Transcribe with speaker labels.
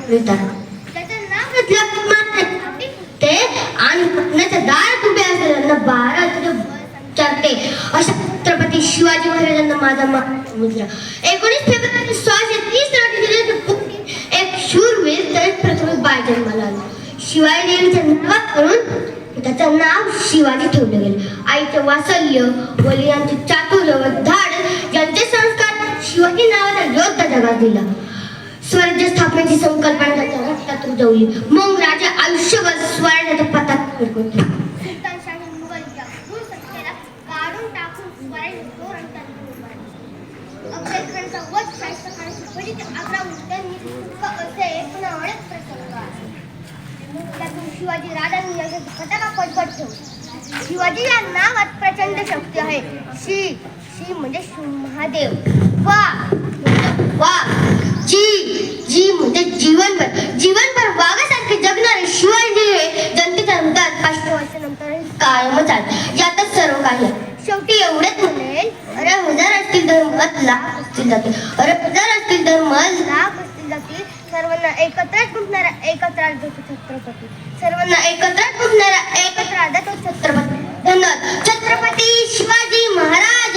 Speaker 1: मिळतात. त्याचं नाव घेतलं ते आणि पुतण्याच्या दारात उभे असलेल्यांना 12 चालते. अशा छत्रपती शिवाजी महाराजांना माझा मुद्रा. 19 फेब्रुवारी 1630 रोजी एक शूरवीर तरीच प्रथम बाळ जन्माला आला. शिवाजी देवीच्या नावावरून त्याचं नाव शिवाजी ठेवलं गेलं. आईचे वात्सल्य, वडिलांचे चातुर्य व धाड यांचे संस्कार शिवाजी नावाचा योद्धा जगात दिला. स्वराज्य स्थापनेची संकल्पना त्याच्या रक्तात रुजवली. मग राजा आयुष्यभर स्वराज्याच्या पथात फिरकत होते. सुलतानशाही मुघल या मूळ सत्तेला काढून टाकून स्वराज्य धोरण त्यांनी उभारले. अफजलखानचा वध शाहिस्तेखानाची फजिती आग्राहून त्यांनी सुटका असे पुन्हा अनेक प्रसंग आहेत. त्यातून शिवाजी राजांनी यशाची पताका पटपट ठेवली. शिवाजी या नावात प्रचंड शक्ती आहे. शी म्हणजे महादेव. वा जी म्हणजे जीवनभर वाघासारखे जगणारे शिवाजी हे जनतेच्या हृदयात 500 वर्षानंतर कायमच आहेत. यातच सर्व काही. शेवटी एवढेच म्हणेल, अरे हजार असतील तर मत लाख असतील जातील. सर्वांना एकत्रच गुंतणारा एकत्र देतो छत्रपती. सर्वांना एकत्रच गुंतणारा एकत्र देतो छत्रपती. धन्यवाद. छत्रपती शिवाजी महाराज